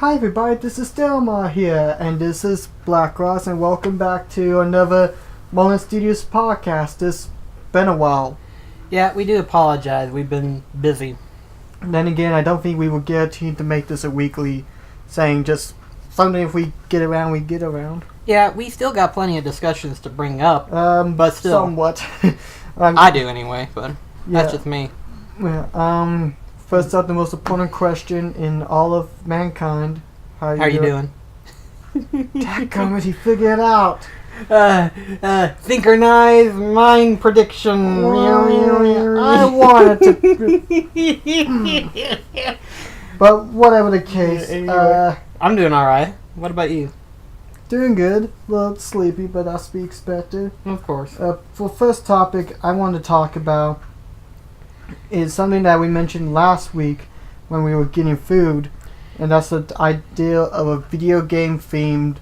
Hi everybody, this is Delmar here, and this is BlackCross, and welcome back to another Mullins Studios podcast. It's been a while. Yeah, we do apologize. We've been busy. And then again, I don't think we were guaranteed to make this a weekly saying, just something if we get around, we get around. Yeah, we still got plenty of discussions to bring up, but still. Somewhat. I do anyway, but that's just me. Yeah, first up, the most important question in all of mankind. How are you doing? Dadgummit, he figured it out. Synchronized mind prediction. I wanted to. But whatever the case, I'm doing alright. What about you? Doing good. A little sleepy, but that's to be expected. Of course. For first topic, I want to talk about is something that we mentioned last week when we were getting food, and that's the idea of a video game themed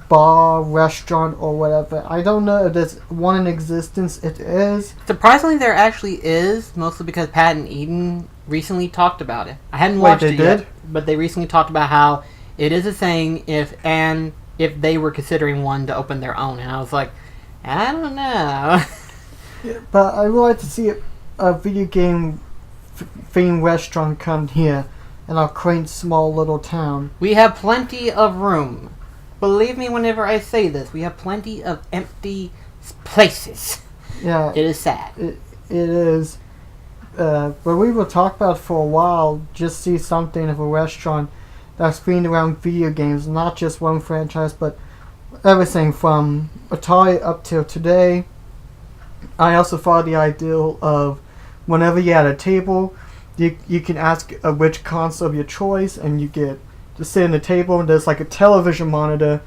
bar, restaurant, or whatever. I don't know if there's one in existence. It is. Surprisingly, there actually is, mostly because Pat and Eden recently talked about it. I hadn't watched it yet, but they recently talked about how it is a thing if they were considering one to open their own, and I was like, I don't know. But I would like to see a video game themed restaurant come here in our quaint small little town. We have plenty of room. Believe me whenever I say this, we have plenty of empty places. Yeah. It is sad. It is. But we will talk about it for a while, just see something of a restaurant that's themed around video games, not just one franchise, but everything from Atari up till today. I also thought the ideal of whenever you're at a table, you can ask which console of your choice, and you get to sit in the table, and there's like a television monitor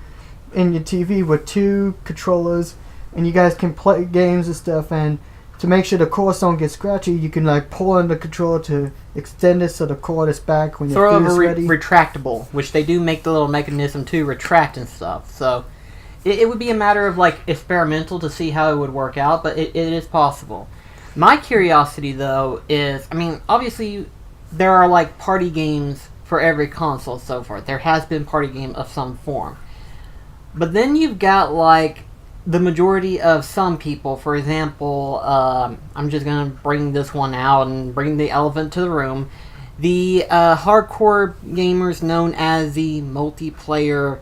in your TV with two controllers, and you guys can play games and stuff, and to make sure the cords don't get scratchy, you can like pull on the controller to extend it so the cord is back when your food is ready. Retractable, which they do make the little mechanism to retract and stuff, so it would be a matter of like experimental to see how it would work out, but it is possible. My curiosity, though, is, I mean, obviously, there are, like, party games for every console so far. There has been party game of some form. But then you've got, like, the majority of some people. For example, I'm just going to bring this one out and bring the elephant to the room. The hardcore gamers known as the multiplayer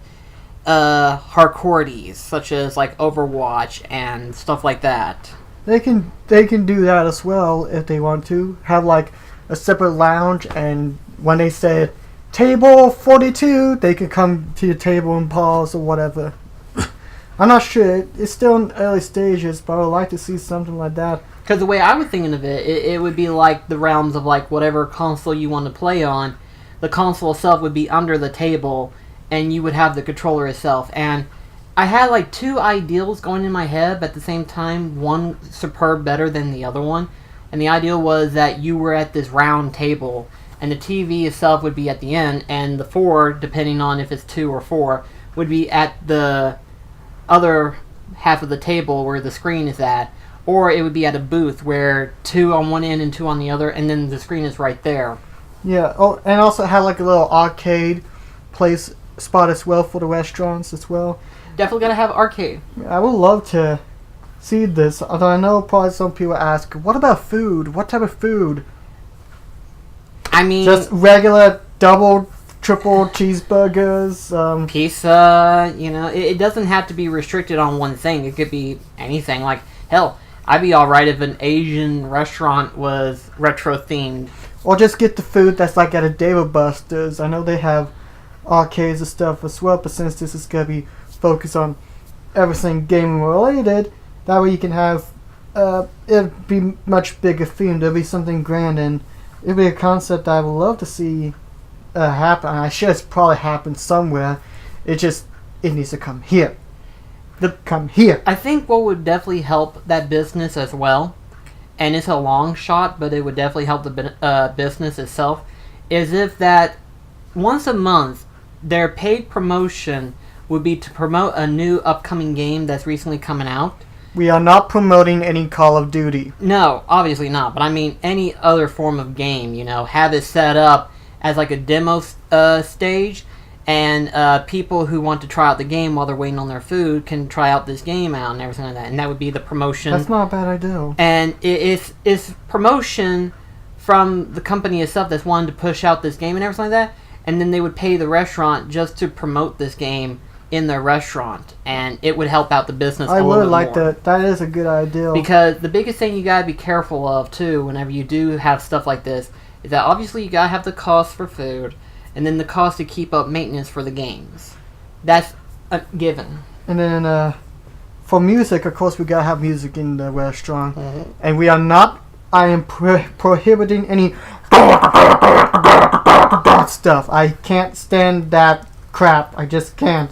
hardcoreties, such as, like, Overwatch and stuff like that. They can do that as well if they want to. Have like a separate lounge, and when they say table 42, they can come to your table and pause or whatever. I'm not sure. It's still in early stages, but I would like to see something like that. Because the way I was thinking of it would be like the realms of like whatever console you want to play on. The console itself would be under the table, and you would have the controller itself. And I had like two ideals going in my head, but at the same time, one superb better than the other one. And the ideal was that you were at this round table, and the TV itself would be at the end, and the four, depending on if it's 2 or 4, would be at the other half of the table where the screen is at. Or it would be at a booth where 2 on one end and 2 on the other, and then the screen is right there. Yeah, oh, and also had like a little arcade place spot as well for the restaurants as well. Definitely gotta have arcade. I would love to see this, although I know probably some people ask, what about food? What type of food? I mean, just regular double, triple cheeseburgers, pizza, you know, it doesn't have to be restricted on one thing. It could be anything. Like, hell, I'd be alright if an Asian restaurant was retro themed. Or just get the food that's like at a Dave & Buster's. I know they have arcades and stuff as well, but since this is gonna be focused on everything gaming related, that way you can have it'd be much bigger themed. There'll be something grand, and it'd be a concept I would love to see happen. I'm sure it's probably happened somewhere. It needs to come here. Come here. I think what would definitely help that business as well, and it's a long shot, but it would definitely help the business itself, is if that once a month their paid promotion would be to promote a new upcoming game that's recently coming out. We are not promoting any Call of Duty. No, obviously not. But I mean, any other form of game, you know, have it set up as like a demo stage, and people who want to try out the game while they're waiting on their food can try out this game out and everything like that. And that would be the promotion. That's not a bad idea. And it's promotion from the company itself that's wanting to push out this game and everything like that. And then they would pay the restaurant just to promote this game in their restaurant, and it would help out the business a little bit more. I would like that. That is a good idea. Because the biggest thing you gotta be careful of too, whenever you do have stuff like this, is that obviously you gotta have the cost for food, and then the cost to keep up maintenance for the games. That's a given. And then for music, of course, we gotta have music in the restaurant, and we are not. I am prohibiting any stuff. I can't stand that crap. I just can't.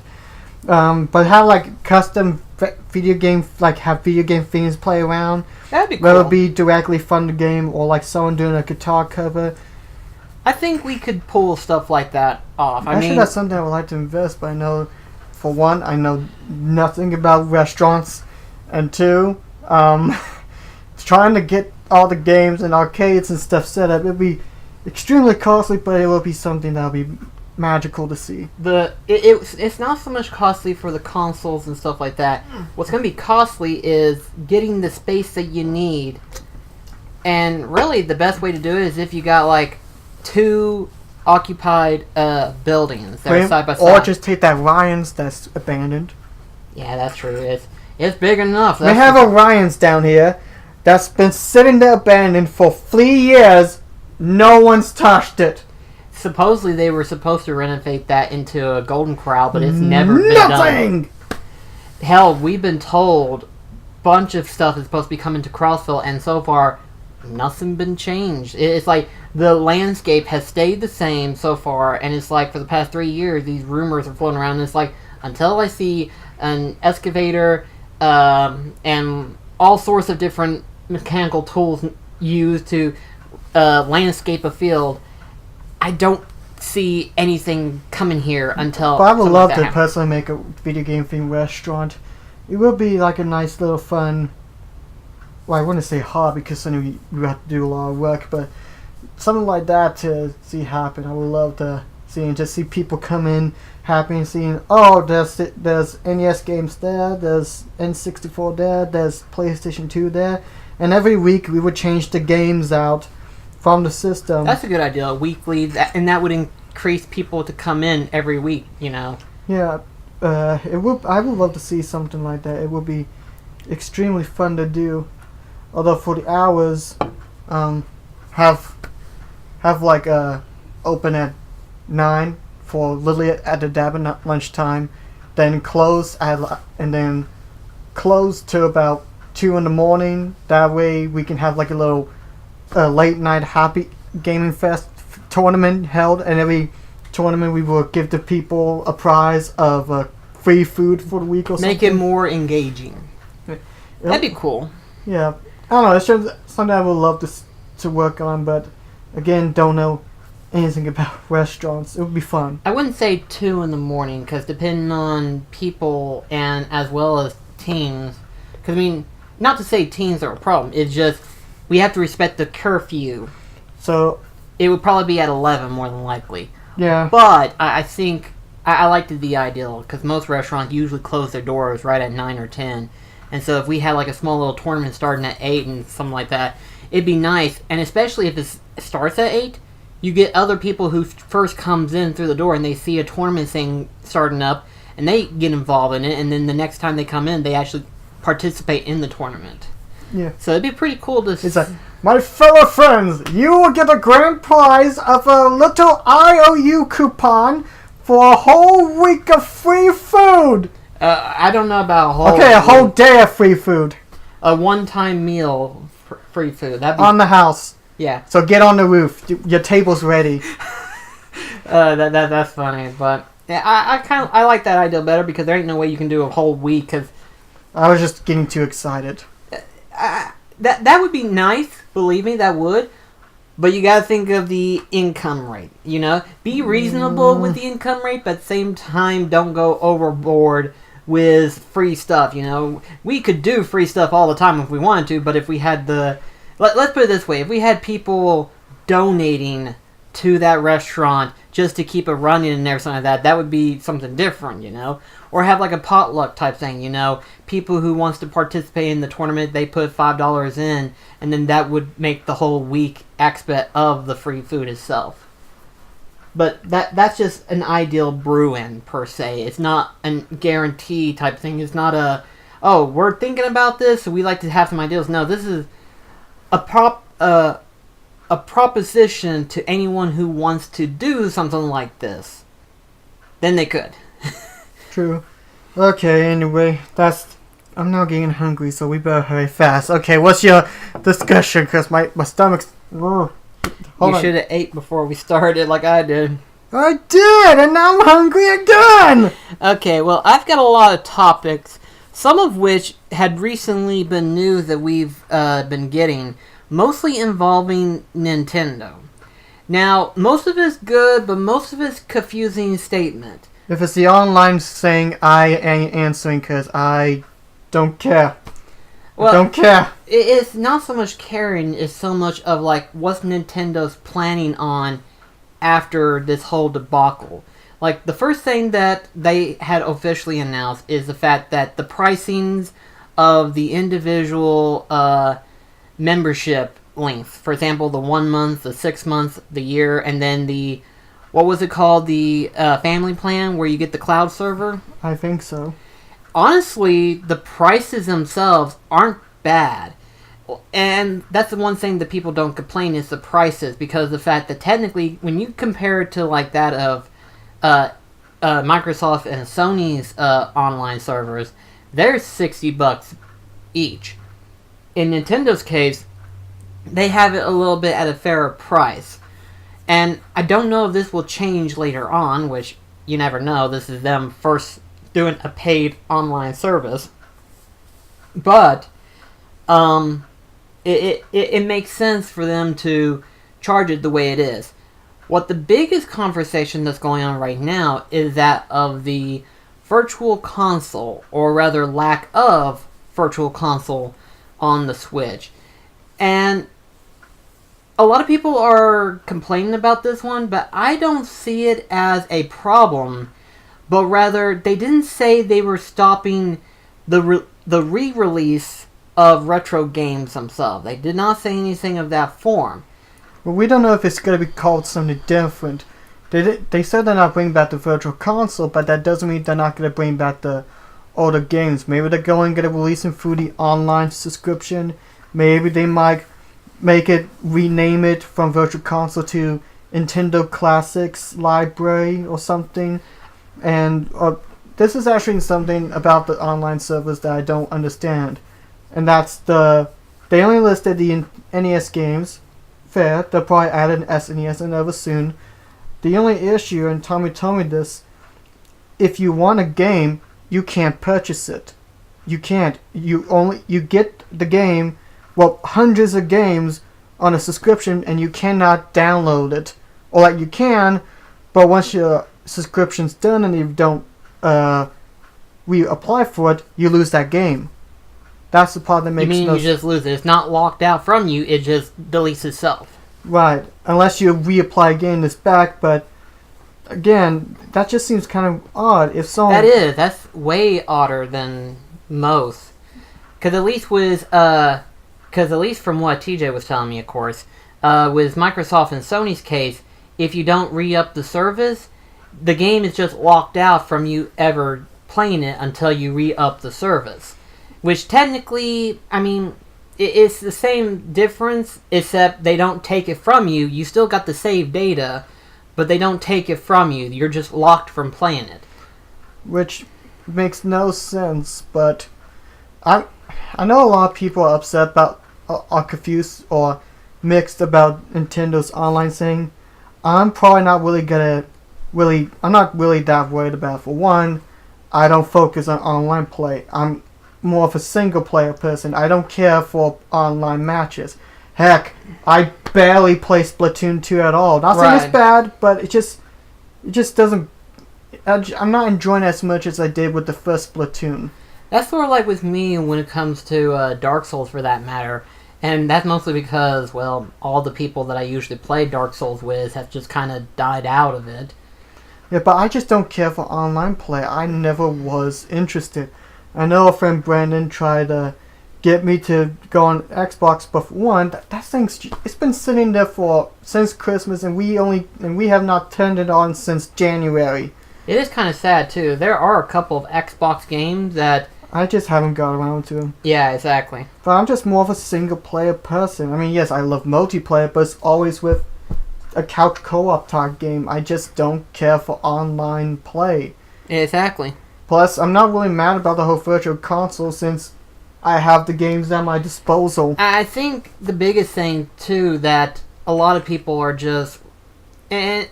But have like custom video game, like have video game themes play around. That'd be cool. Whether it be directly from the game or like someone doing a guitar cover. I think we could pull stuff like that off. I mean, that's something I would like to invest, but I know, for one, I know nothing about restaurants, and two, trying to get all the games and arcades and stuff set up, it'd be extremely costly, but it will be something that'll be magical to see. It's not so much costly for the consoles and stuff like that. What's going to be costly is getting the space that you need. And really, the best way to do it is if you got like 2 occupied buildings that are side by side. Or just take that Ryan's that's abandoned. Yeah, that's true. It's big enough. We have a Ryan's down here that's been sitting there abandoned for 3 years. No one's touched it. Supposedly they were supposed to renovate that into a Golden Corral, but it's never been done. Hell, we've been told a bunch of stuff is supposed to be coming to Crossville, and so far, nothing been changed. It's like the landscape has stayed the same so far, and it's like for the past 3 years, these rumors are floating around, and it's like, until I see an excavator and all sorts of different mechanical tools used to landscape a field, I don't see anything coming here until. But I would love to personally make a video game themed restaurant. It would be like a nice little fun. Well, I wouldn't say hobby because then you have to do a lot of work, but something like that to see happen. I would love to see and just see people come in happy and seeing, oh, there's NES games there, there's N64 there, there's PlayStation 2 there, and every week we would change the games out from the system. That's a good idea. Weekly, and that would increase people to come in every week. You know. Yeah, it would. I would love to see something like that. It would be extremely fun to do. Although for the hours, have like open at 9 for literally at the dab and lunchtime, then close and then close to about 2 in the morning. That way we can have like a little late night happy gaming fest tournament held, and every tournament we will give the people a prize of free food for the week or something. Make it more engaging. That'd be cool. Yeah, I don't know. It's just something I would love to work on, but again, don't know anything about restaurants. It would be fun. I wouldn't say 2 in the morning, because depending on people and as well as teams, because I mean, not to say teams are a problem, it's just we have to respect the curfew. So it would probably be at 11 more than likely. Yeah. But I think I liked the ideal, because most restaurants usually close their doors right at 9 or 10. And so if we had like a small little tournament starting at 8 and something like that, it'd be nice. And especially if it starts at 8, you get other people who first comes in through the door and they see a tournament thing starting up, and they get involved in it, and then the next time they come in, they actually participate in the tournament. Yeah. So it'd be pretty cool to... It's like, my fellow friends, you will get a grand prize of a little IOU coupon for a whole week of free food. I don't know about a whole... Okay, a whole day of free food. A one-time meal free food. That'd be... On the house. Yeah. So get on the roof. Your table's ready. That's funny, but yeah, I like that idea better, because there ain't no way you can do a whole week. Cause I was just getting too excited. That would be nice, believe me, that would. But you gotta think of the income rate, you know? Be reasonable with the income rate, but at the same time, don't go overboard with free stuff, you know? We could do free stuff all the time if we wanted to, but if we had the... Let's put it this way, if we had people donating to that restaurant just to keep it running and everything like that. That would be something different, you know? Or have like a potluck type thing, you know? People who wants to participate in the tournament, they put $5 in, and then that would make the whole week aspect of the free food itself. But that's just an ideal brew-in, per se. It's not a guarantee type thing. It's not a, oh, we're thinking about this, so we like to have some ideas. No, this is a proposition to anyone who wants to do something like this. Then they could. True. Okay, anyway, I'm now getting hungry, so we better hurry fast. Okay, what's your discussion? Because my stomach's... Ugh. You should have ate before we started like I did. I did, and now I'm hungry again! Okay, well, I've got a lot of topics, some of which had recently been news that we've been getting, mostly involving Nintendo. Now, most of it's good, but most of it's confusing statement. If it's the online saying, I ain't answering because I don't care. Well, don't care. It's not so much caring, it's so much of like what Nintendo's planning on after this whole debacle. Like, the first thing that they had officially announced is the fact that the pricings of the individual membership length, for example, the 1 month, the 6 months, the year, and then the, what was it called, the family plan where you get the cloud server? I think so. Honestly, the prices themselves aren't bad. And that's the one thing that people don't complain is the prices, because the fact that technically, when you compare it to like that of Microsoft and Sony's online servers, they're $60 each. In Nintendo's case, they have it a little bit at a fairer price. And I don't know if this will change later on, which you never know. This is them first doing a paid online service. But it makes sense for them to charge it the way it is. What the biggest conversation that's going on right now is that of the virtual console, or rather lack of virtual console on the Switch. And a lot of people are complaining about this one, but I don't see it as a problem. But rather, they didn't say they were stopping the re-release of retro games themselves. They did not say anything of that form. Well, we don't know if it's going to be called something different. They said they're not bringing back the virtual console, but that doesn't mean they're not going to bring back the older games. Maybe they're going to release them through the online subscription. Maybe they might rename it from virtual console to Nintendo Classics Library or something. And this is actually something about the online servers that I don't understand. And that's they only listed the NES games. Fair, they'll probably add an SNES and over soon. The only issue, and Tommy told me this, if you want a game, you can't purchase it. You can't. You get the game, well, hundreds of games on a subscription, and you cannot download it. Or like you can, but once your subscription's done and you don't reapply for it, you lose that game. That's the part that makes you just lose it. It's not locked out from you, it just deletes itself. Right. Unless you reapply again, it's back, but again, that just seems kind of odd. If someone... That's way odder than most. Because at least from what TJ was telling me, of course, with Microsoft and Sony's case, if you don't re-up the service, the game is just locked out from you ever playing it until you re-up the service. Which technically, I mean, it's the same difference, except they don't take it from you. You still got the save data, but they don't take it from you. You're just locked from playing it. Which makes no sense, but I know a lot of people are upset about, are confused or mixed about Nintendo's online thing. I'm probably not I'm not really that worried about it. For one, I don't focus on online play. I'm more of a single player person. I don't care for online matches. Heck, I barely play Splatoon 2 at all. Not saying it's bad, but it just doesn't... I'm not enjoying it as much as I did with the first Splatoon. That's sort of like with me when it comes to Dark Souls, for that matter. And that's mostly because, well, all the people that I usually play Dark Souls with have just kind of died out of it. Yeah, but I just don't care for online play. I never was interested. I know a friend Brandon tried to get me to go on Xbox, but for one, that thing's it's been sitting there since Christmas, and we have not turned it on since January. It is kind of sad too. There are a couple of Xbox games that I just haven't got around to them. Yeah, exactly. But I'm just more of a single player person. I mean, yes, I love multiplayer, but it's always with a couch co-op type game. I just don't care for online play. Exactly. Plus, I'm not really mad about the whole virtual console since I have the games at my disposal. I think the biggest thing too that a lot of people are just, and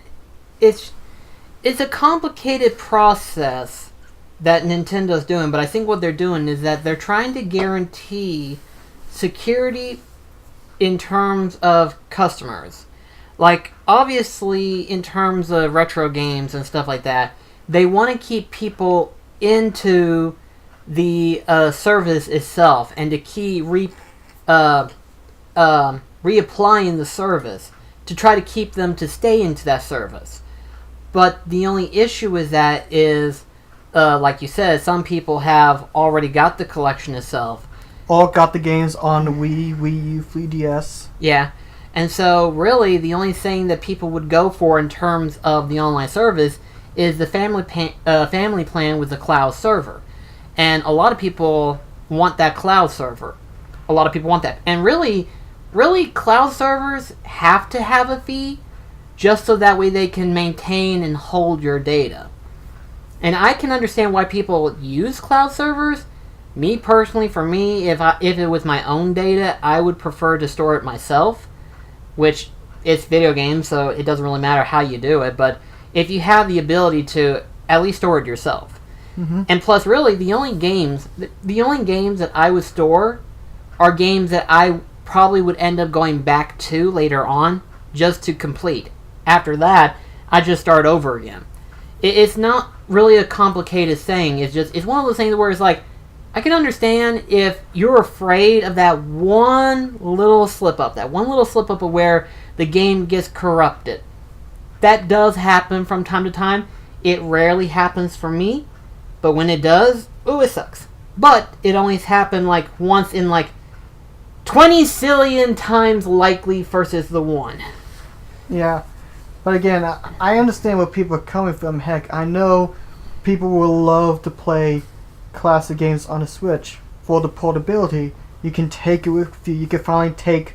it's a complicated process that Nintendo's doing, but I think what they're doing is that they're trying to guarantee security in terms of customers. Like, obviously, in terms of retro games and stuff like that, they want to keep people into the service itself and to keep reapplying the service to try to keep them to stay into that service. But the only issue with that is, like you said, some people have already got the collection itself. All got the games on the Wii U, 3DS. Yeah. And so, really, the only thing that people would go for in terms of the online service is the family plan with the cloud server. And a lot of people want that cloud server. A lot of people want that. And really, cloud servers have to have a fee just so that way they can maintain and hold your data. And I can understand why people use cloud servers. Me personally, for me, if it was my own data, I would prefer to store it myself. Which, it's video games, so it doesn't really matter how you do it. But if you have the ability to at least store it yourself. Mm-hmm. And plus, really, the only games that I would store are games that I probably would end up going back to later on just to complete. After that, I just start over again. It's not really a complicated thing. It's one of those things where it's like, I can understand if you're afraid of that one little slip up of where the game gets corrupted. That does happen from time to time. It rarely happens for me, but when it does, ooh, it sucks. But it only happened like once in like 20 zillion times likely versus the one. Yeah, but again, I understand where people are coming from. Heck, I know people will love to play classic games on the Switch for the portability. You can take it with you. You can finally take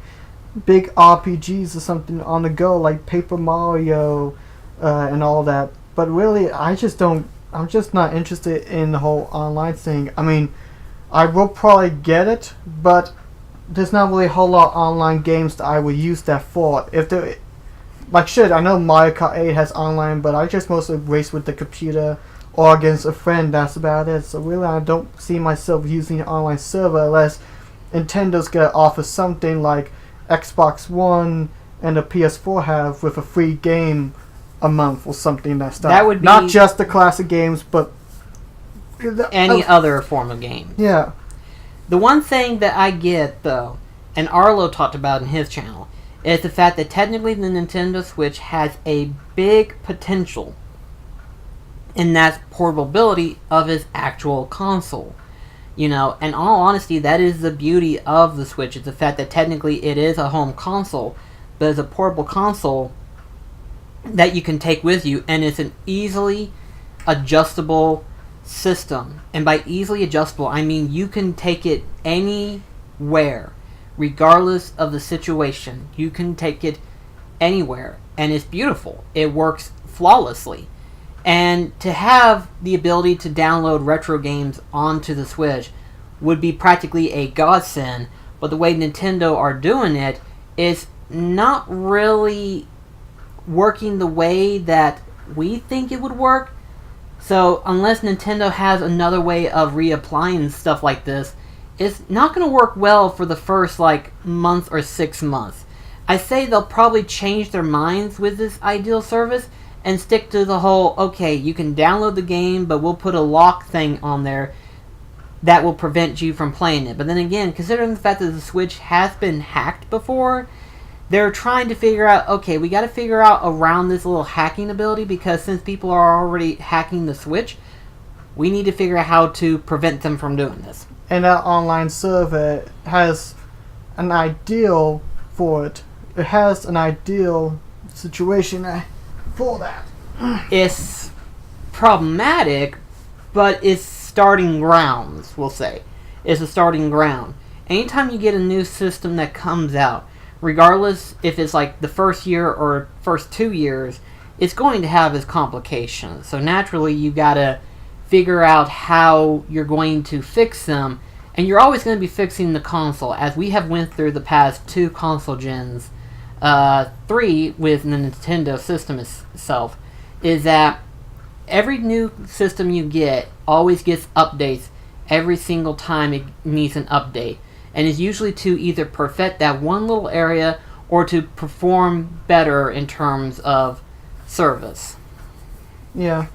big RPGs or something on the go, like Paper Mario and all that. But really, I'm just not interested in the whole online thing. I mean, I will probably get it, but there's not really a whole lot of online games that I would use that for. If there, like shit, I know Mario Kart 8 has online, but I just mostly race with the computer or against a friend. That's about it. So really, I don't see myself using an online server unless Nintendo's gonna offer something like Xbox One and the PS4 have with a free game a month or something. That would be not just the classic games, but any other form of game. Yeah. The one thing that I get, though, and Arlo talked about in his channel, is the fact that technically the Nintendo Switch has a big potential, and that's portability of its actual console. You know, in all honesty, that is the beauty of the Switch, is the fact that technically it is a home console, but it's a portable console that you can take with you, and it's an easily adjustable system. And by easily adjustable, I mean you can take it anywhere, regardless of the situation. You can take it anywhere, and it's beautiful. It works flawlessly. And to have the ability to download retro games onto the Switch would be practically a godsend, but the way Nintendo are doing it is not really working the way that we think it would work. So unless Nintendo has another way of reapplying stuff like this, it's not going to work well for the first month or 6 months. I say they'll probably change their minds with this ideal service and stick to the whole, okay, you can download the game, but we'll put a lock thing on there that will prevent you from playing it. But then again, considering the fact that the Switch has been hacked before, they're trying to figure out, okay, we got to figure out around this little hacking ability, because since people are already hacking the Switch, we need to figure out how to prevent them from doing this. And that online server has an ideal for it. It has an ideal situation for that. It's problematic, but it's starting grounds, we'll say. It's a starting ground. Anytime you get a new system that comes out, regardless if it's like the first year or first 2 years, it's going to have its complications. So naturally, you gotta figure out how you're going to fix them, and you're always going to be fixing the console, as we have went through the past 2 console gens, 3 with the Nintendo system itself, is that every new system you get always gets updates every single time it needs an update, and is usually to either perfect that one little area or to perform better in terms of service. Yeah.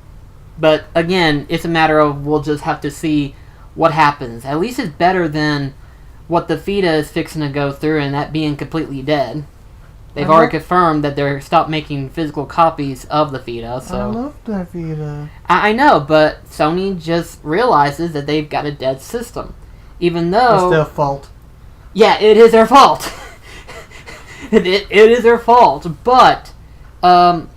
But again, it's a matter of we'll just have to see what happens. At least it's better than what the Vita is fixing to go through, and that being completely dead. They've already confirmed that they're stopped making physical copies of the Vita. So I love that Vita. I know, but Sony just realizes that they've got a dead system, even though it's their fault. Yeah, it is their fault. it is their fault. But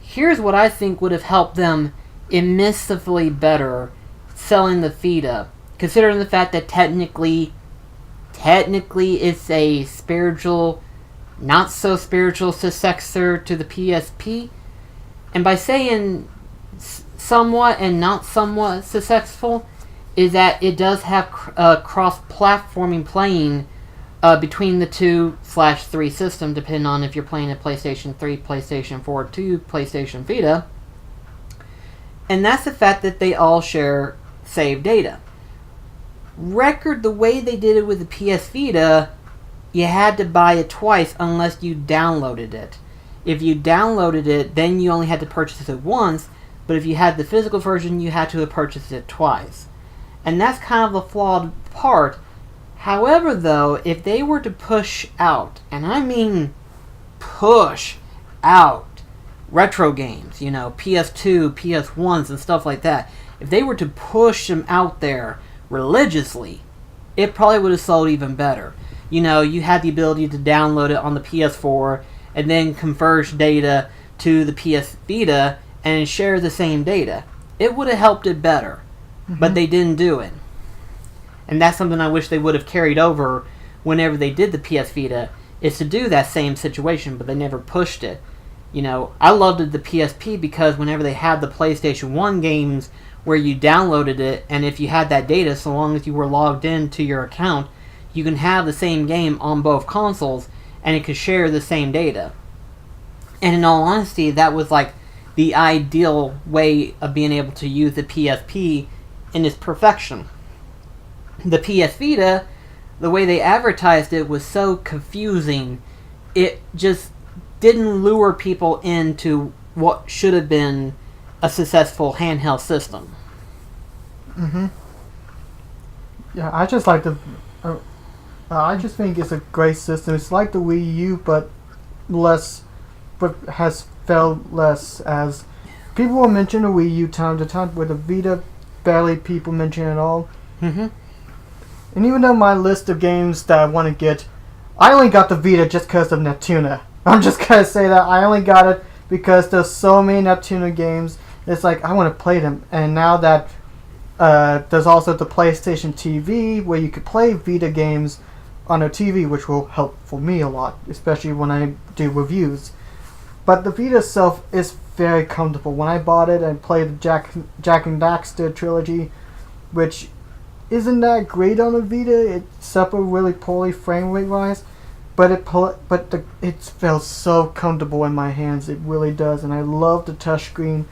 here's what I think would have helped them immensely better selling the Vita, considering the fact that technically it's a spiritual, not so spiritual successor to the PSP. And by saying somewhat and not somewhat successful, is that it does have cross-platforming playing between the 2/3 system, depending on if you're playing a PlayStation 3, PlayStation 4, 2, PlayStation Vita. And that's the fact that they all share save data. Record, the way they did it with the PS Vita, you had to buy it twice unless you downloaded it. If you downloaded it, then you only had to purchase it once, but if you had the physical version, you had to have purchased it twice. And that's kind of the flawed part. However, though, if they were to push out, and I mean push out, retro games, PS2, PS1s, and stuff like that, if they were to push them out there religiously, it probably would have sold even better. You had the ability to download it on the PS4 and then converge data to the PS Vita and share the same data. It would have helped it better, but they didn't do it. And that's something I wish they would have carried over whenever they did the PS Vita, is to do that same situation, but they never pushed it. I loved the PSP because whenever they had the PlayStation 1 games where you downloaded it, and if you had that data, so long as you were logged into your account, you can have the same game on both consoles, and it could share the same data. And in all honesty, that was like the ideal way of being able to use the PSP in its perfection. The PS Vita, the way they advertised it was so confusing. It just didn't lure people into what should have been a successful handheld system. Yeah, I just like I just think it's a great system. It's like the Wii U, but has felt less, as people will mention the Wii U time to time, with the Vita, barely people mention it at all. And even though my list of games that I want to get, I only got the Vita just because of Neptuna. I'm just going to say that. I only got it because there's so many Neptuna games. It's like, I want to play them. And now that there's also the PlayStation TV, where you could play Vita games on a TV, which will help for me a lot, especially when I do reviews. But the Vita itself is very comfortable. When I bought it and played the Jack and Daxter trilogy, which isn't that great on the Vita, it suffered really poorly frame rate wise, but it feels so comfortable in my hands. It really does, and I love the touchscreen.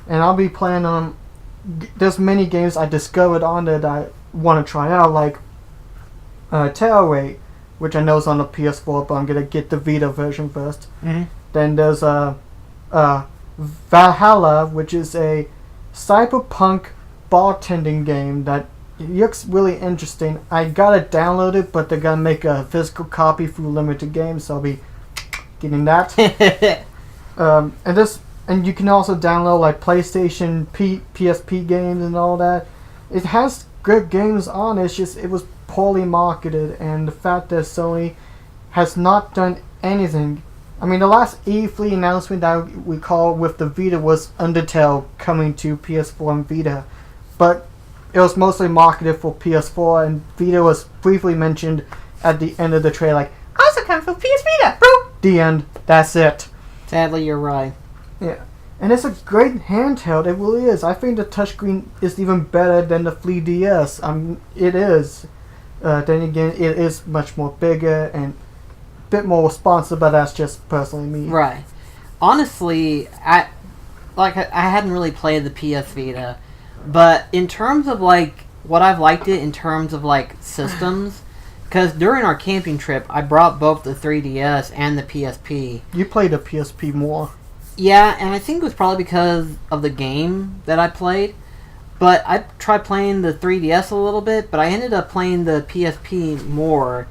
And I'll be playing on. There's many games I discovered on there that I want to try out, like Terraway, which I know is on the PS4, but I'm gonna get the Vita version first. Then there's Valhalla, which is a cyberpunk bartending game that it looks really interesting. I gotta download it, but they're gonna make a physical copy through limited games, so I'll be getting that. And you can also download like PlayStation, PSP games and all that. It has good games on it. It's just it was poorly marketed, and the fact that Sony has not done anything. I mean, the last E3 announcement that we recall with the Vita was Undertale coming to PS4 and Vita, but it was mostly marketed for PS4, and Vita was briefly mentioned at the end of the trailer, like, also coming for PS Vita, bro! The end. That's it. Sadly, you're right. Yeah. And it's a great handheld, it really is. I think the touchscreen is even better than the 3DS. It is. Then again, it is much more bigger and a bit more responsive, but that's just personally me. Right. Honestly, I hadn't really played the PS Vita, but in terms of like what I've liked it in terms of like systems, because during our camping trip, I brought both the 3DS and the PSP. You played the PSP more. Yeah, and I think it was probably because of the game that I played. But I tried playing the 3DS a little bit, but I ended up playing the PSP more.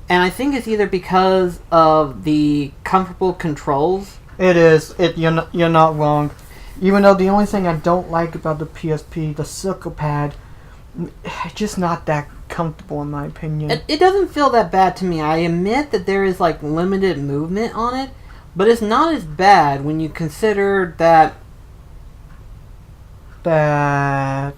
And I think it's either because of the comfortable controls. It is. You're not wrong. Even though the only thing I don't like about the PSP, the circle pad, it's just not that comfortable in my opinion. It doesn't feel that bad to me. I admit that there is like limited movement on it, but it's not as bad when you consider that... I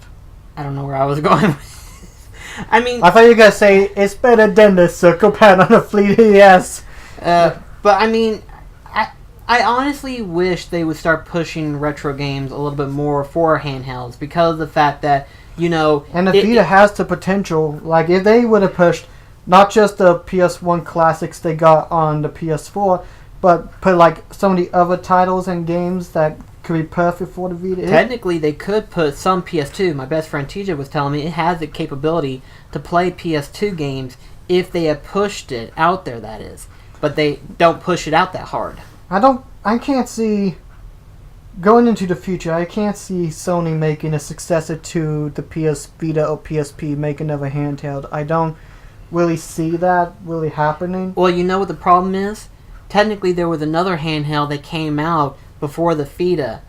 don't know where I was going with. I mean... I thought you were going to say, it's better than the circle pad on the 3DS. But I mean, I honestly wish they would start pushing retro games a little bit more for handhelds, because of the fact that, you know... And the Vita has the potential. Like, if they would have pushed not just the PS1 classics they got on the PS4, but put like some of the other titles and games that could be perfect for the Vita. Technically, they could put some PS2. My best friend TJ was telling me it has the capability to play PS2 games if they had pushed it out there, that is. But they don't push it out that hard. I can't see, going into the future, I can't see Sony making a successor to the PS Vita or PSP, make another handheld. I don't really see that really happening. Well, you know what the problem is? Technically, there was another handheld that came out before the Vita,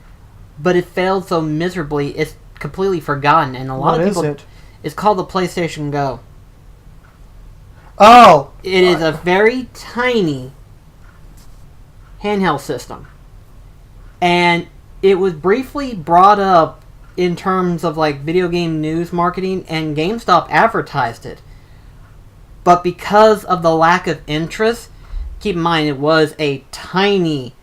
but it failed so miserably, it's completely forgotten. And a lot of people... What is it? It's called the PlayStation Go. Oh! It is a very tiny handheld system. And it was briefly brought up in terms of like video game news marketing, and GameStop advertised it. But because of the lack of interest, keep in mind it was a tiny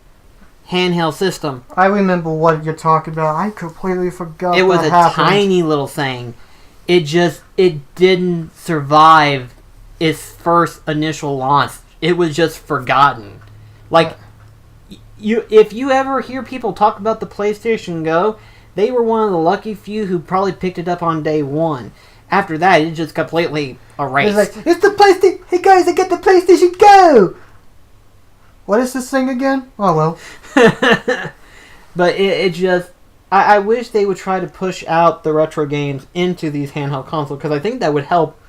handheld system. I remember what you're talking about. I completely forgot. It was a tiny little thing. It didn't survive its first initial launch. It was just forgotten. Like, if you ever hear people talk about the PlayStation Go, they were one of the lucky few who probably picked it up on day one. After that, it just completely erased. It's like, it's the PlayStation. Hey guys, I got the PlayStation Go. What is this thing again? Oh well. But it just... I wish they would try to push out the retro games into these handheld consoles, because I think that would help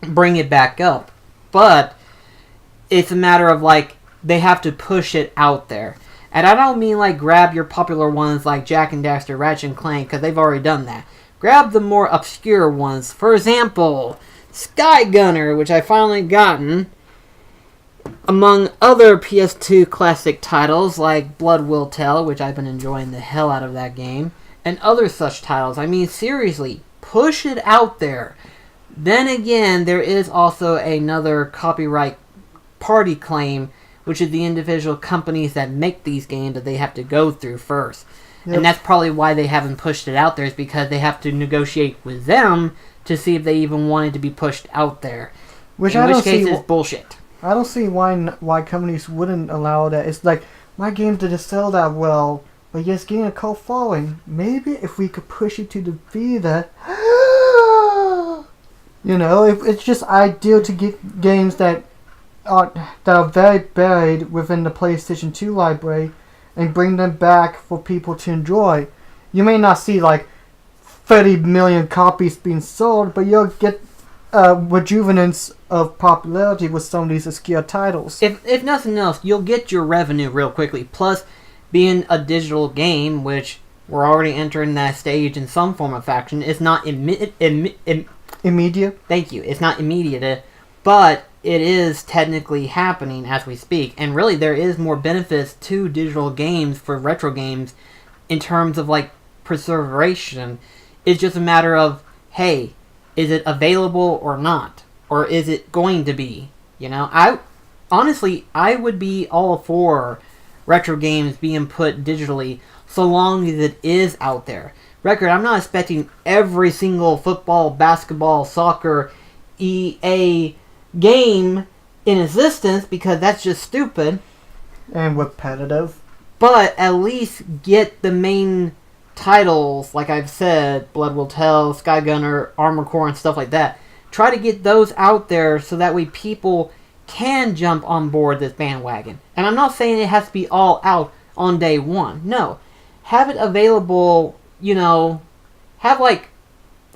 bring it back up. But it's a matter of, like, they have to push it out there. And I don't mean, like, grab your popular ones like Jak and Daxter, Ratchet and Clank, because they've already done that. Grab the more obscure ones. For example, Sky Gunner, which I finally gotten, among other PS2 classic titles like Blood Will Tell, which I've been enjoying the hell out of that game, and other such titles. I mean, seriously, push it out there. Then again, there is also another copyright party claim, which is the individual companies that make these games that they have to go through first. Yep. And that's probably why they haven't pushed it out there, is because they have to negotiate with them to see if they even want it to be pushed out there. In which case, it's bullshit. I don't see why companies wouldn't allow that. It's like, my game didn't sell that well, but yes, getting a cult following. Maybe if we could push it to the Vita, you know, it's just ideal to get games that are very buried within the PlayStation 2 library and bring them back for people to enjoy. You may not see like 30 million copies being sold, but you'll get rejuvenance of popularity with some of these obscure titles. If nothing else, you'll get your revenue real quickly. Plus, being a digital game, which we're already entering that stage in some form of fashion, it's not immediate. Thank you. It's not immediate, but it is technically happening as we speak. And really, there is more benefits to digital games for retro games in terms of like preservation. It's just a matter of, hey, is it available or not? Or is it going to be? You know, I would be all for retro games being put digitally so long as it is out there. Record, I'm not expecting every single football, basketball, soccer, EA game in existence because that's just stupid. And repetitive. But at least get the main titles, like I've said, Blood Will Tell, Skygunner, Armored Core, and stuff like that. Try to get those out there so that way people can jump on board this bandwagon. And I'm not saying it has to be all out on day one. No. Have it available, you know, have like,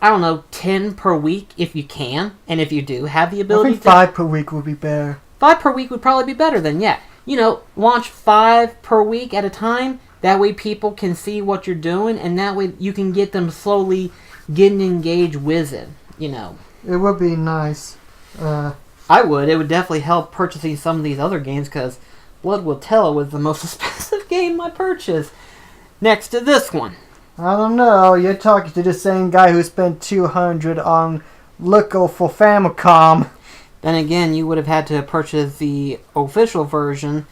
I don't know, 10 per week if you can. And if you do have the ability I think 5 per week would be better. 5 per week would probably be better than, yeah. You know, launch 5 per week at a time. That way people can see what you're doing, and that way you can get them slowly getting engaged with it, you know. It would be nice. I would. It would definitely help purchasing some of these other games, because Blood Will Tell was the most expensive game I purchased. Next to this one. I don't know. You're talking to the same guy who spent $200 on Loco for Famicom. Then again, you would have had to purchase the official version,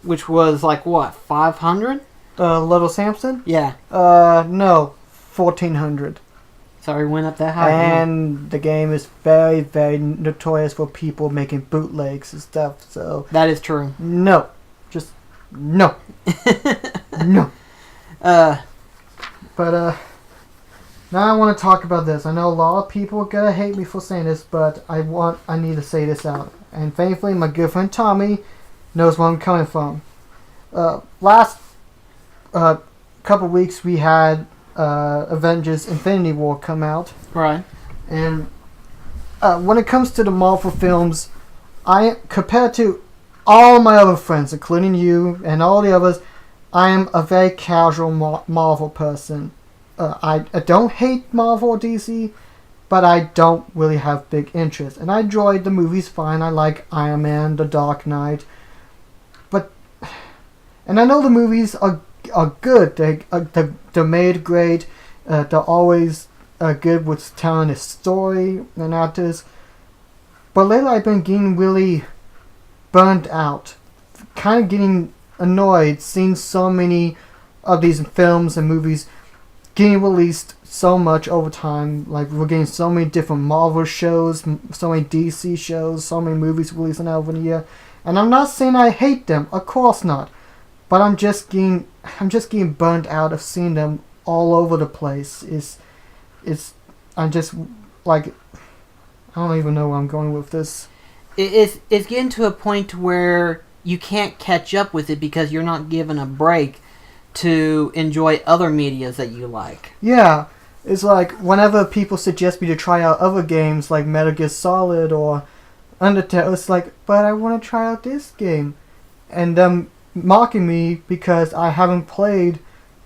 which was like, what, $500? Little Samson? Yeah. No, $1,400. Sorry, went up that high. And the game is very, very notorious for people making bootlegs and stuff, so... That is true. No. Just, no. No. But, now I want to talk about this. I know a lot of people are gonna hate me for saying this, but I need to say this out. And thankfully, my good friend Tommy knows where I'm coming from. Last couple weeks we had Avengers Infinity War come out. Right. And when it comes to the Marvel films, compared to all my other friends, including you and all the others, I am a very casual Marvel person. I don't hate Marvel or DC, but I don't really have big interest. And I enjoyed the movies fine. I like Iron Man, The Dark Knight. And I know the movies are good. They're made great. They're always good with telling a story and actors. But lately I've been getting really burnt out. Kind of getting annoyed seeing so many of these films and movies getting released so much over time. Like, we're getting so many different Marvel shows, so many DC shows, so many movies releasing over the year. And I'm not saying I hate them, of course not. But I'm just getting burnt out of seeing them all over the place. I'm just like, I don't even know where I'm going with this. It's getting to a point where you can't catch up with it because you're not given a break to enjoy other medias that you like. Yeah, it's like whenever people suggest me to try out other games like Metal Gear Solid or Undertale, it's like, but I want to try out this game. And them mocking me because I haven't played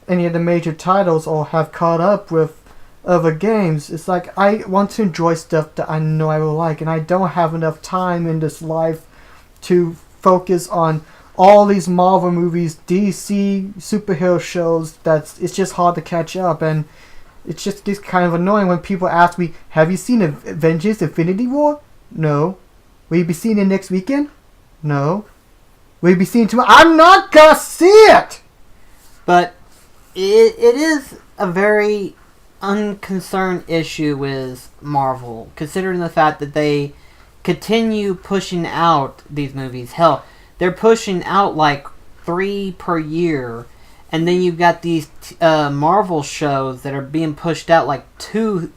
any of the major titles or have caught up with other games. It's like, I want to enjoy stuff that I know I will like, and I don't have enough time in this life to focus on all these Marvel movies, DC superhero shows. It's just hard to catch up, and it just gets kind of annoying when people ask me, have you seen Avengers Infinity War? No. Will you be seeing it next weekend? No. Will you be seeing it tomorrow? I'm not gonna see it! But it is a very unconcerned issue with Marvel, considering the fact that they continue pushing out these movies. Hell, they're pushing out like 3 per year, and then you've got these Marvel shows that are being pushed out like 2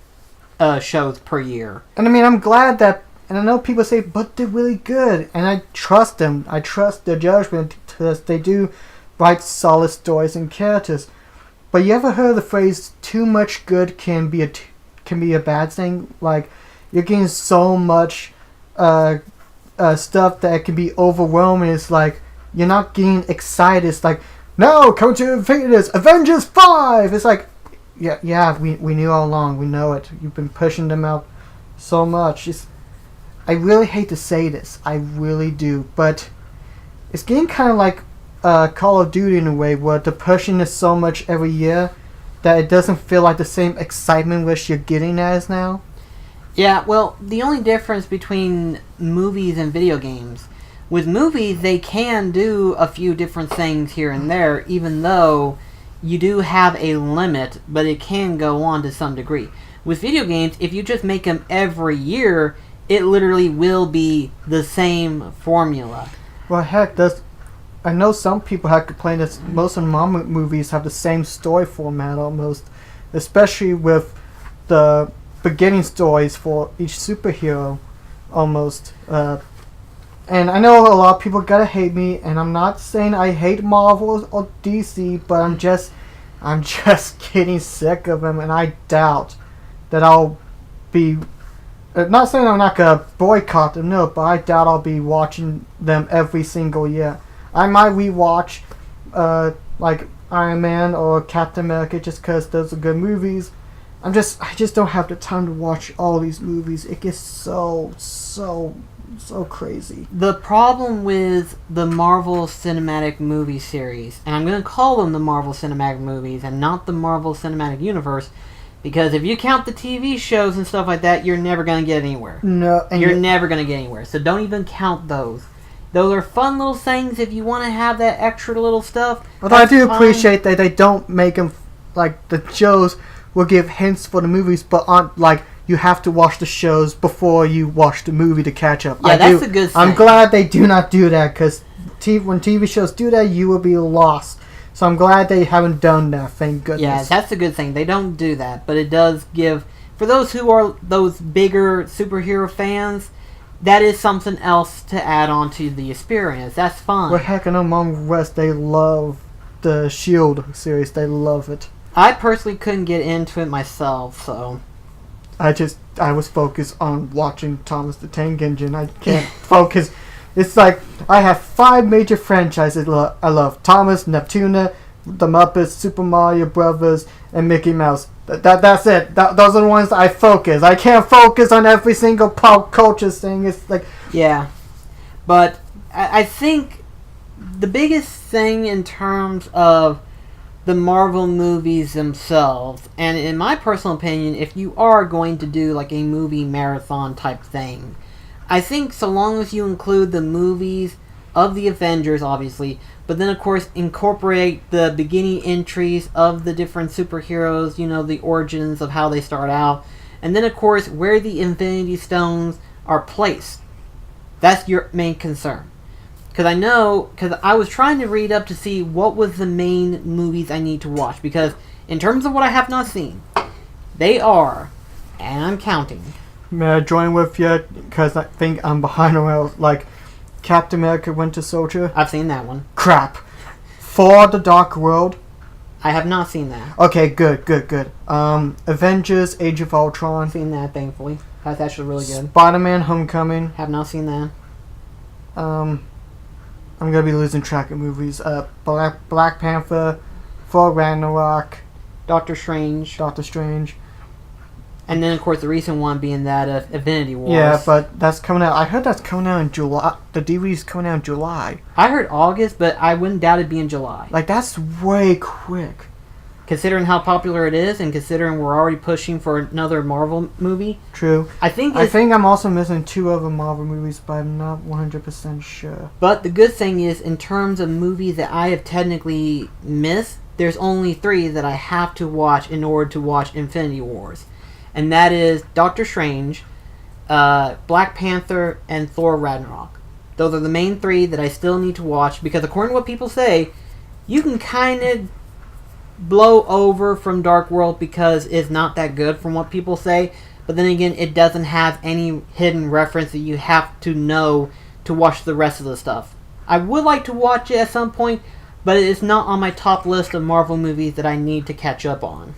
shows per year. And I mean, I'm glad that, and I know people say, but they're really good, and I trust them. I trust their judgment because they do write solid stories and characters. But you ever heard the phrase "too much good can be a bad thing"? Like you're getting so much stuff that it can be overwhelming. It's like you're not getting excited. It's like, no, come to Infinity, Avengers 5! It's like, yeah, we knew all along. We know it. You've been pushing them out so much. I really hate to say this. I really do. But it's getting kind of like Call of Duty in a way, where they're pushing this so much every year that it doesn't feel like the same excitement which you're getting as now. Yeah, well, the only difference between movies and video games, with movies, they can do a few different things here and there, even though you do have a limit, but it can go on to some degree. With video games, if you just make them every year, it literally will be the same formula. Well, heck, I know some people have complained that most of the Marvel movies have the same story format almost, especially with the beginning stories for each superhero, almost. And I know a lot of people gotta hate me, and I'm not saying I hate Marvel or DC, but I'm just getting sick of them, and I doubt that I'll be. Not saying I'm not gonna boycott them, no, but I doubt I'll be watching them every single year. I might rewatch, like Iron Man or Captain America, just because those are good movies. I just don't have the time to watch all these movies. It gets so crazy. The problem with the Marvel Cinematic Movie series, and I'm going to call them the Marvel Cinematic Movies and not the Marvel Cinematic Universe, because if you count the TV shows and stuff like that, you're never going to get anywhere. No, and you're never going to get anywhere. So don't even count those. Those are fun little things if you want to have that extra little stuff. Although I do appreciate that they don't make them like the shows will give hints for the movies, but aren't like you have to watch the shows before you watch the movie to catch up. Yeah, that's a good thing. I'm glad they do not do that, because when TV shows do that, you will be lost. So I'm glad they haven't done that, thank goodness. Yeah, that's a good thing. They don't do that, but it does give... For those who are those bigger superhero fans, that is something else to add on to the experience. That's fine. Well, heck, I know Mom West, they love the S.H.I.E.L.D. series. They love it. I personally couldn't get into it myself, so... I was focused on watching Thomas the Tank Engine. I can't focus. It's like I have 5 major franchises I love: Thomas, Neptuna, The Muppets, Super Mario Brothers, and Mickey Mouse. That's it. Those are the ones that I focus. I can't focus on every single pop culture thing. It's like... Yeah. But I think the biggest thing in terms of the Marvel movies themselves, and in my personal opinion, if you are going to do like a movie marathon type thing, I think so long as you include the movies of the Avengers, obviously, but then of course incorporate the beginning entries of the different superheroes, you know, the origins of how they start out, and then of course where the Infinity Stones are placed. That's your main concern. Because I was trying to read up to see what was the main movies I need to watch. Because in terms of what I have not seen, they are, and I'm counting. May I join with you? Because I think I'm behind around, like, Captain America Winter Soldier. I've seen that one. Crap. For the Dark World. I have not seen that. Okay, good. Avengers Age of Ultron. I've seen that, thankfully. That's actually really good. Spider-Man Homecoming. Have not seen that. I'm gonna be losing track of movies. Black Panther, Thor Ragnarok, Doctor Strange. And then, of course, the recent one being that of Infinity Wars. Yeah, but that's coming out. I heard that's coming out in July. The DVD's coming out in July. I heard August, but I wouldn't doubt it'd be in July. Like, that's way quick. Considering how popular it is, and considering we're already pushing for another Marvel movie. True. I think I'm also missing 2 other Marvel movies, but I'm not 100% sure. But the good thing is, in terms of movies that I have technically missed, there's only 3 that I have to watch in order to watch Infinity Wars. And that is Doctor Strange, Black Panther, and Thor Ragnarok. Those are the main 3 that I still need to watch, because according to what people say, you can kind of blow over from Dark World because it's not that good from what people say, but then again, it doesn't have any hidden reference that you have to know to watch the rest of the stuff. I would like to watch it at some point, but it's not on my top list of Marvel movies that I need to catch up on.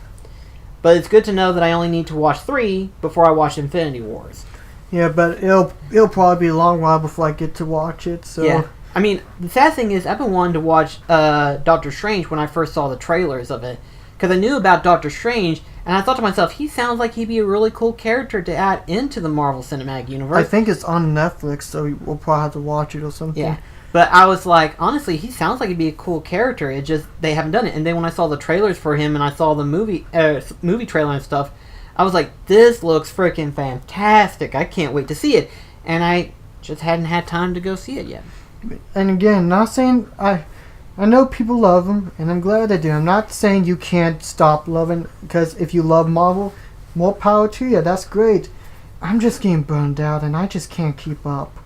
But it's good to know that I only need to watch 3 before I watch Infinity Wars. Yeah, but it'll probably be a long while before I get to watch it. So yeah, I mean, the sad thing is I've been wanting to watch Doctor Strange when I first saw the trailers of it, because I knew about Doctor Strange, and I thought to myself, he sounds like he'd be a really cool character to add into the Marvel Cinematic Universe. I think it's on Netflix, so we'll probably have to watch it or something. Yeah, but I was like, honestly, he sounds like he'd be a cool character. It just, they haven't done it. And then when I saw the trailers for him and I saw the movie trailer and stuff, I was like, this looks freaking fantastic. I can't wait to see it. And I just hadn't had time to go see it yet. And again, not saying I know people love them, and I'm glad they do. I'm not saying you can't stop loving, because if you love Marvel, more power to you. That's great. I'm just getting burned out, and I just can't keep up.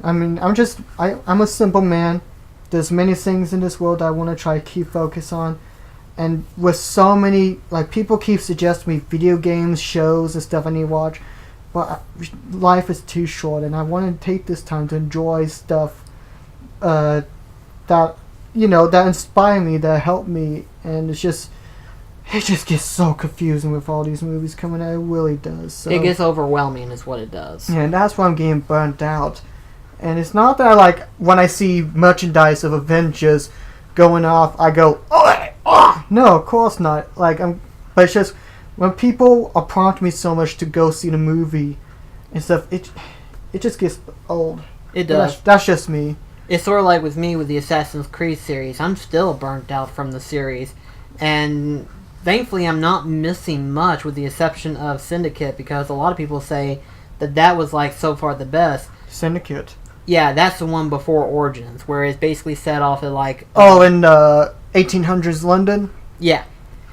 I mean, I'm a simple man. There's many things in this world I want to try to keep focus on. And with so many, like, people keep suggesting me video games, shows, and stuff I need to watch. But life is too short, and I want to take this time to enjoy stuff that inspire me, that help me. And it just gets so confusing with all these movies coming out. It really does. So, it gets overwhelming is what it does. Yeah, and that's why I'm getting burnt out. And it's not that, like, when I see merchandise of Avengers going off, I go, oh, no, of course not. Like, but it's just, when people are prompting me so much to go see the movie and stuff, it just gets old. It does. That's just me. It's sort of like with me with the Assassin's Creed series. I'm still burnt out from the series. And thankfully I'm not missing much with the exception of Syndicate, because a lot of people say that was, like, so far the best. Syndicate? Yeah, that's the one before Origins, where it's basically set off at, like... in 1800s London? Yeah.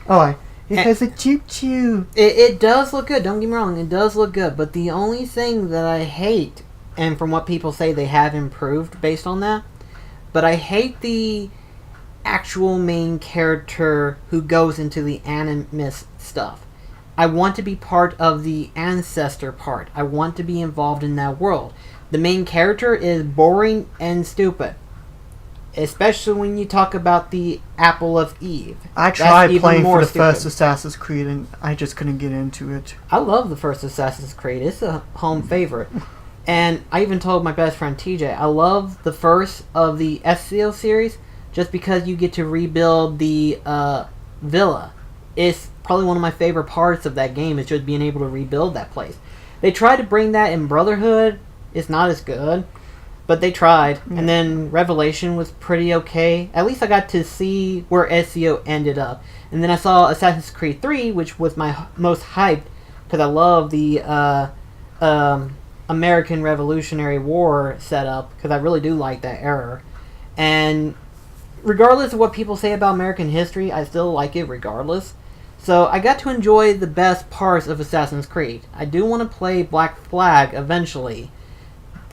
Oh, it has a choo-choo. It does look good, don't get me wrong, it does look good, but the only thing that I hate, and from what people say they have improved based on that, but I hate the actual main character who goes into the animus stuff. I want to be part of the ancestor part. I want to be involved in that world. The main character is boring and stupid. Especially when you talk about the Apple of Eve. I tried playing for the first Assassin's Creed and I just couldn't get into it. I love the first Assassin's Creed. It's a home favorite. And I even told my best friend TJ, I love the first of the Ezio series just because you get to rebuild the villa. It's probably one of my favorite parts of that game, is just being able to rebuild that place. They tried to bring that in Brotherhood. It's not as good, but they tried. And then Revelation was pretty okay. At least I got to see where Ezio ended up. And then I saw Assassin's Creed 3, which was my most hyped, because I love the American Revolutionary War setup, because I really do like that era. And regardless of what people say about American history, I still like it regardless. So I got to enjoy the best parts of Assassin's Creed. I do want to play Black Flag eventually,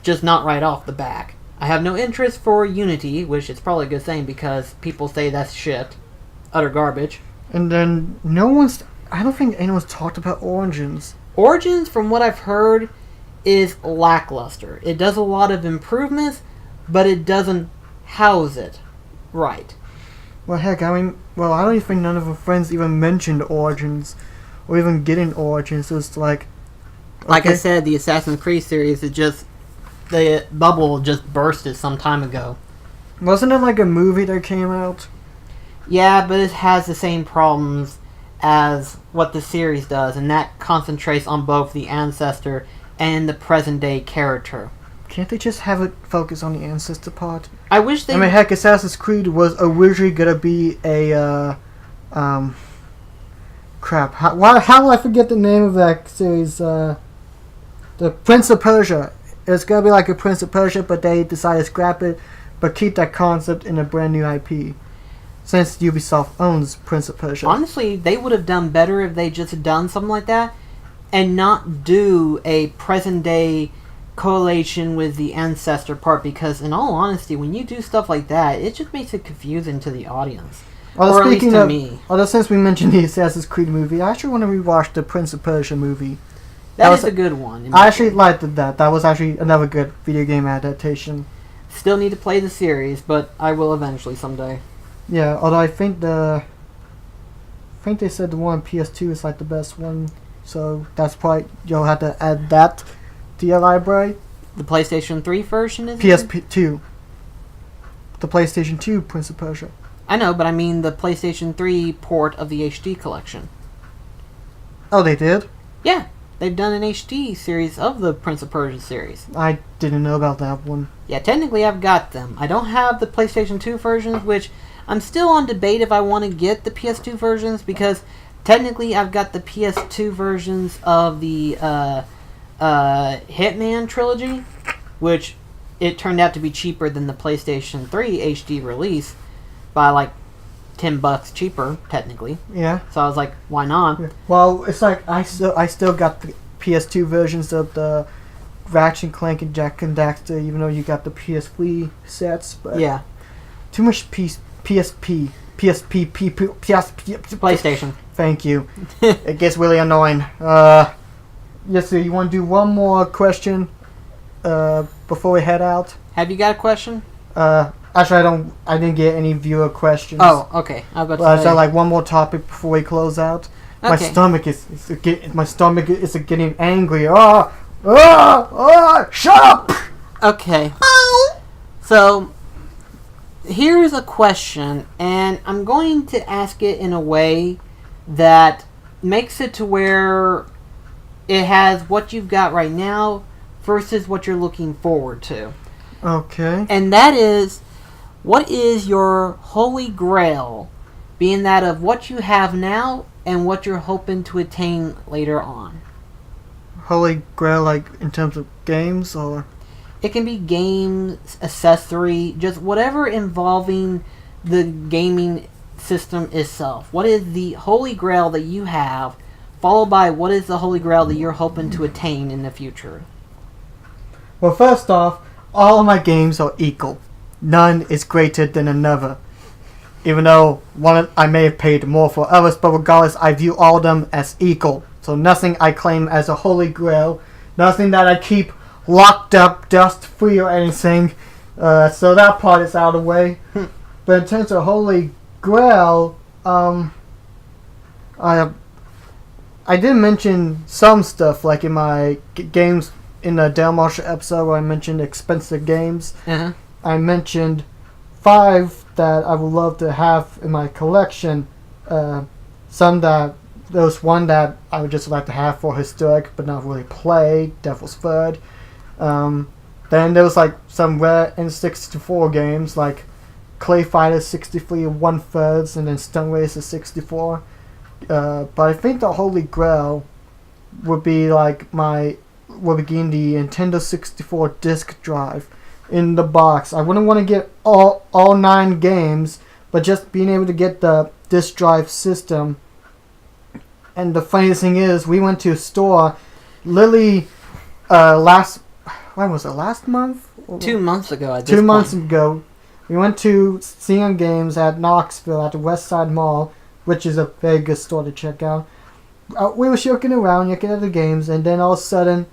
just not right off the back. I have no interest for Unity, which is probably a good thing because people say that's shit. Utter garbage. And then I don't think anyone's talked about Origins. Origins, from what I've heard, is lackluster. It does a lot of improvements, but it doesn't house it right. Well, heck, I mean, I don't even think none of our friends even mentioned Origins, or even getting Origins. So it's like... Okay. Like I said, the Assassin's Creed series is just... The bubble just bursted some time ago. Wasn't it like a movie that came out? Yeah, but it has the same problems as what the series does, and that concentrates on both the ancestor and the present-day character. Can't they just have it focus on the ancestor part? I wish they... I mean, heck, Assassin's Creed was originally gonna be a, crap. How will I forget the name of that series? The Prince of Persia. It's gonna be like a Prince of Persia, but they decided to scrap it, but keep that concept in a brand new IP. Since Ubisoft owns Prince of Persia. Honestly, they would have done better if they just had done something like that, and not do a present-day correlation with the ancestor part, because in all honesty, when you do stuff like that, it just makes it confusing to the audience. Or at least to me. Although since we mentioned the Assassin's Creed movie, I actually want to rewatch the Prince of Persia movie. That is a good one. I actually liked that. That was actually another good video game adaptation. Still need to play the series, but I will eventually someday. Yeah, although I think they said the one on PS2 is like the best one, so that's probably you'll have to add that to your library. The PlayStation 3 version is PSP2. The PlayStation 2 Prince of Persia. I know, but I mean the PlayStation 3 port of the HD collection. Oh, they did? Yeah, they've done an HD series of the Prince of Persia series. I didn't know about that one. Yeah, technically I've got them. I don't have the PlayStation 2 versions, which I'm still on debate if I want to get the PS2 versions, because technically I've got the PS2 versions of the Hitman trilogy, which it turned out to be cheaper than the PlayStation 3 HD release by like $10 cheaper, technically. Yeah. So I was like, why not? Yeah. Well, it's like I still got the PS2 versions of the Ratchet and Clank and Jak and Daxter, even though you got the PS3 sets. But yeah. Too much PSP. PlayStation. Thank you. It gets really annoying. Yes, sir. You want to do one more question before we head out? Have you got a question? Actually, I didn't get any viewer questions. Oh, okay. I was about to say. So like one more topic before we close out. Okay. My stomach is getting angry. Shut up! Okay. So here's a question, and I'm going to ask it in a way that makes it to where it has what you've got right now versus what you're looking forward to. Okay. And that is, what is your holy grail, being that of what you have now and what you're hoping to attain later on? Holy Grail, like in terms of games, or? It can be games, accessory, just whatever involving the gaming system itself. What is the holy grail that you have, followed by what is the holy grail that you're hoping to attain in the future? Well, first off, all of my games are equal. None is greater than another. Even though one I may have paid more for others, but regardless, I view all of them as equal. So nothing I claim as a holy grail, nothing that I keep locked up, dust free or anything. So that part is out of the way. But in terms of holy grail, I did mention some stuff, like in my games in the Dale Marshall episode where I mentioned expensive games. Uh-huh. I mentioned 5 that I would love to have in my collection. There was one that I would just like to have for historic but not really play, Devil's Third. Then there was like some rare N64 games like Clay Fighter 63 1/3 and then Stun Racer 64. But I think the Holy Grail would be the Nintendo 64 disc drive in the box. I wouldn't want to get all 9 games, but just being able to get the disc drive system. And the funniest thing is, we went to a store literally last month? 2 months ago at this 2 point. months ago. We went to CN Games at Knoxville at the West Side Mall, which is a very good store to check out. We were looking around, looking at the games, and then all of a sudden,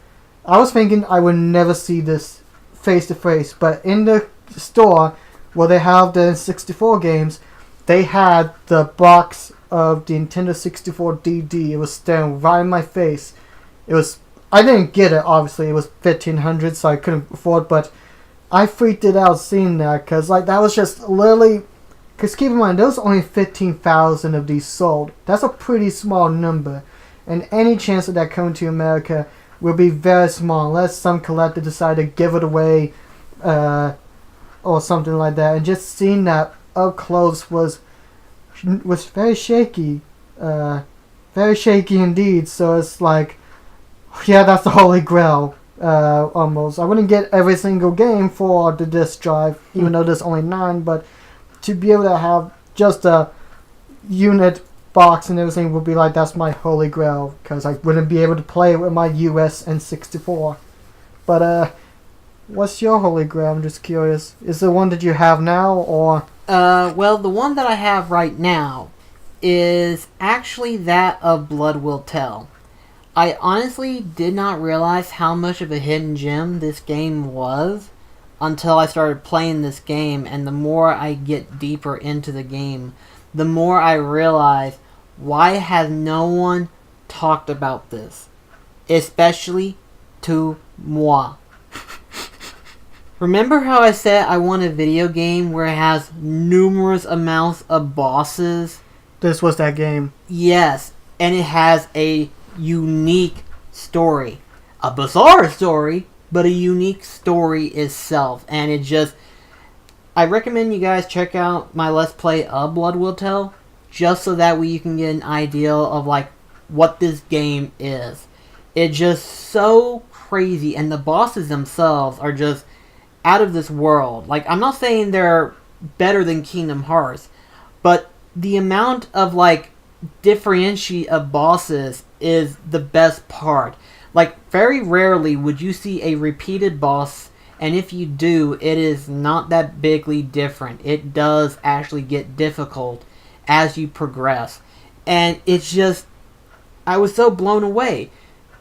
I was thinking I would never see this face to face, but in the store where they have the 64 games, they had the box of the Nintendo 64 DD. It was staring right in my face. I didn't get it, obviously. It was $1,500, so I couldn't afford it, but I freaked it out seeing that, because that was just literally... Because keep in mind, there was only 15,000 of these sold. That's a pretty small number, and any chance of that coming to America will be very small, unless some collector decide to give it away, or something like that. And just seeing that up close was very shaky, very shaky indeed. So it's like, yeah, that's the holy grail, almost. I wouldn't get every single game for the disc drive, even though there's only 9, but to be able to have just a unit box and everything would be like, that's my holy grail, because I wouldn't be able to play it with my US N64. But what's your holy grail? I'm just curious. Is the one that you have now, or? Well, the one that I have right now is actually that of Blood Will Tell. I honestly did not realize how much of a hidden gem this game was until I started playing this game, and the more I get deeper into the game, the more I realize, why has no one talked about this? Especially to moi. Remember how I said I want a video game where it has numerous amounts of bosses? This was that game. Yes, and it has a unique story. A bizarre story, but a unique story itself. And it just... I recommend you guys check out my Let's Play of Blood Will Tell, just so that way you can get an idea of, like, what this game is. It's just so crazy, and the bosses themselves are just out of this world. Like, I'm not saying they're better than Kingdom Hearts, but the amount of, like, differentiate of bosses is the best part. Like, very rarely would you see a repeated boss, and if you do, it is not that bigly different. It does actually get difficult as you progress. And it's just, I was so blown away.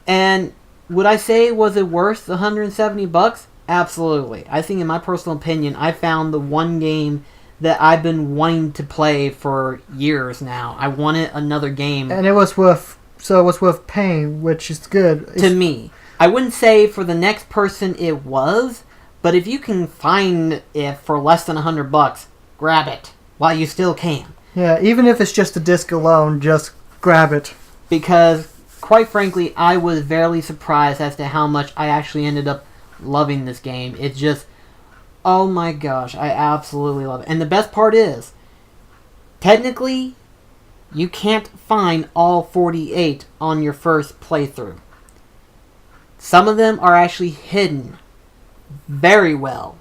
And would I say, was it worth the $170? Absolutely. I think, in my personal opinion, I found the one game that I've been wanting to play for years now. I wanted another game. And it was worth paying, which is good. To me. I wouldn't say for the next person it was, but if you can find it for less than $100, grab it while you still can. Yeah, even if it's just a disc alone, just grab it. Because, quite frankly, I was very surprised as to how much I actually ended up loving this game. It's just, oh my gosh, I absolutely love it. And the best part is, technically, you can't find all 48 on your first playthrough. Some of them are actually hidden very well.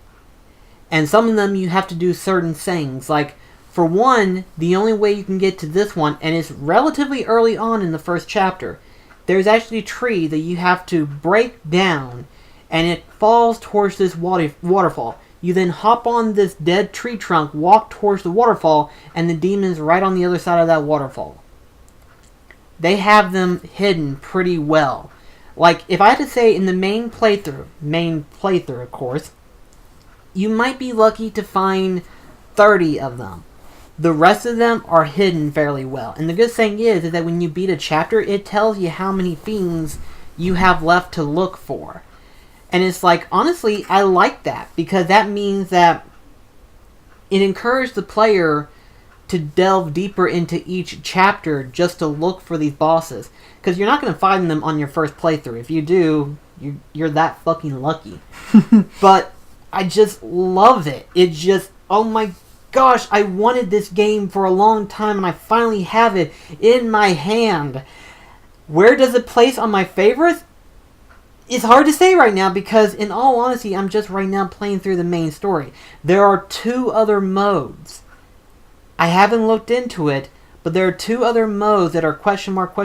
And some of them you have to do certain things. Like, for one, the only way you can get to this one, and it's relatively early on in the first chapter, there's actually a tree that you have to break down, and it falls towards this waterfall. You then hop on this dead tree trunk, walk towards the waterfall, and the demon's right on the other side of that waterfall. They have them hidden pretty well. Like, if I had to say, in the main playthrough, of course, you might be lucky to find 30 of them. The rest of them are hidden fairly well. And the good thing is that when you beat a chapter, it tells you how many things you have left to look for. And it's like, honestly, I like that, because that means that it encouraged the player to delve deeper into each chapter just to look for these bosses. Because you're not going to find them on your first playthrough. If you do, you're that fucking lucky. But I just love it. It just, oh my gosh, I wanted this game for a long time, and I finally have it in my hand. Where does it place on my favorites? It's hard to say right now, because in all honesty, I'm just right now playing through the main story. There are 2 other modes. I haven't looked into it, but there are 2 other modes that are question mark,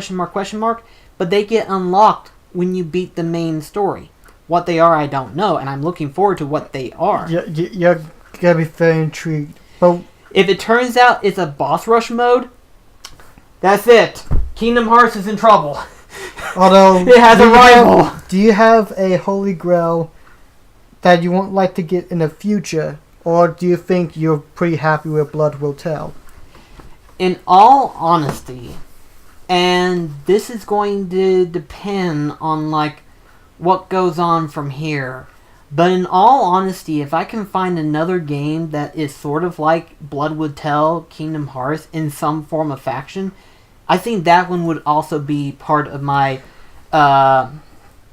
but they get unlocked when you beat the main story. What they are, I don't know, and I'm looking forward to what they are. You're gonna be very intrigued. But if it turns out it's a boss rush mode, that's it. Kingdom Hearts is in trouble. Although it has a rival. Do you have a Holy Grail that you won't like to get in the future, or do you think you're pretty happy with Blood Will Tell? In all honesty, and this is going to depend on like what goes on from here, but in all honesty, if I can find another game that is sort of like Blood Will Tell, Kingdom Hearts in some form of faction, I think that one would also be part of my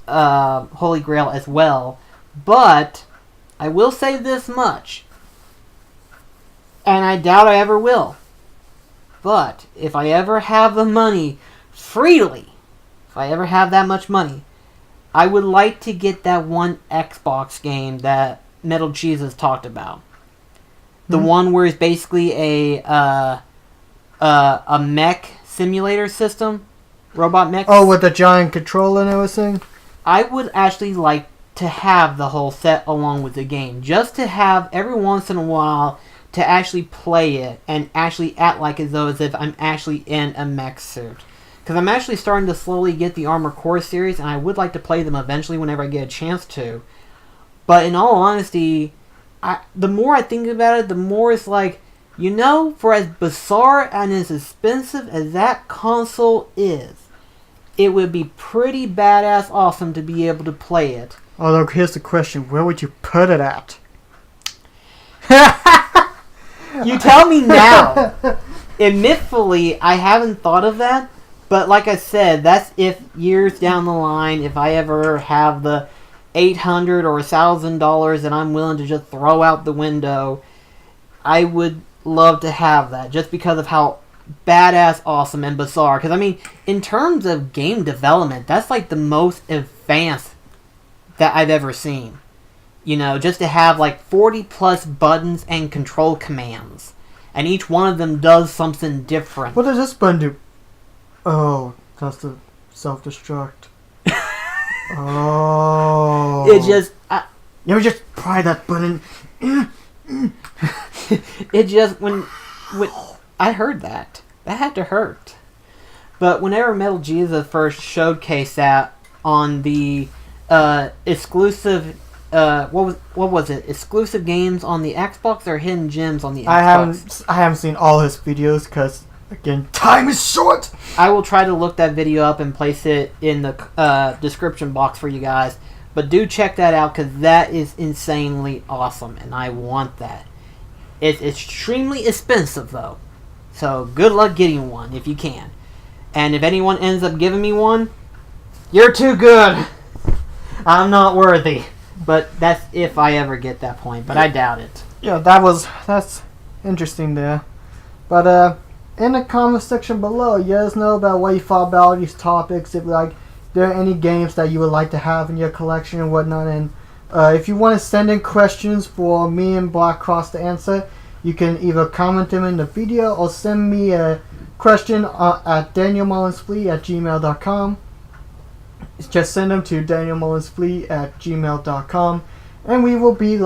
Holy Grail as well. But I will say this much, and I doubt I ever will, but if I ever have the money freely, if I ever have that much money, I would like to get that one Xbox game that MetalJesus talked about. The one where it's basically a mech simulator system, robot mech. Oh, with the giant controller and everything? I would actually like to have the whole set along with the game, just to have every once in a while to actually play it and actually act like as if I'm actually in a mech suit. Because I'm actually starting to slowly get the Armored Core series, and I would like to play them eventually whenever I get a chance to. But in all honesty, the more I think about it, the more it's like, for as bizarre and as expensive as that console is, it would be pretty badass awesome to be able to play it. Although, here's the question, where would you put it at? You tell me now. Admittedly, I haven't thought of that, but like I said, that's if years down the line, if I ever have the $800 or $1,000 that I'm willing to just throw out the window, I would love to have that, just because of how badass, awesome, and bizarre. Because, I mean, in terms of game development, that's like the most advanced that I've ever seen. Just to have like 40 plus buttons and control commands. And each one of them does something different. What does this button do? Oh, that's the self-destruct. Oh. It just... Let me just pry that button. It just... When I heard that. That had to hurt. But whenever Metal Jesus first showcased that on the exclusive... what was it? Exclusive games on the Xbox or hidden gems on the Xbox? I haven't seen all his videos because, again, time is short. I will try to look that video up and place it in the description box for you guys. But do check that out because that is insanely awesome, and I want that. It's extremely expensive though, so good luck getting one if you can. And if anyone ends up giving me one, you're too good. I'm not worthy. But that's if I ever get that point, but I doubt it. Yeah, that's interesting there. But in the comment section below, let us know about what you thought about these topics. If there are any games that you would like to have in your collection and whatnot. And if you want to send in questions for me and BlackCross to answer, you can either comment them in the video or send me a question at danielmullinsfleet@gmail.com. Just send them to danielmullinsfleet@gmail.com, and we will be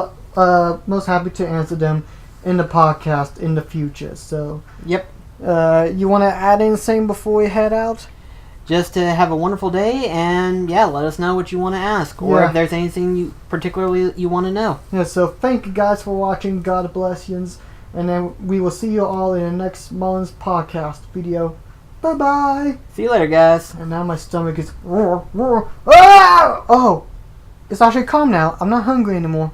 most happy to answer them in the podcast in the future. So, yep. You want to add anything before we head out? Just to have a wonderful day, and let us know what you want to ask, or if there's anything you want to know. Yeah. So thank you guys for watching. God bless you, and then we will see you all in the next Mullins podcast video. Bye-bye. See you later, guys. And now my stomach is... Ah! Oh! It's actually calm now. I'm not hungry anymore.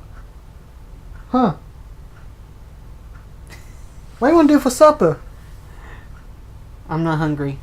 Huh. What do you want to do for supper? I'm not hungry.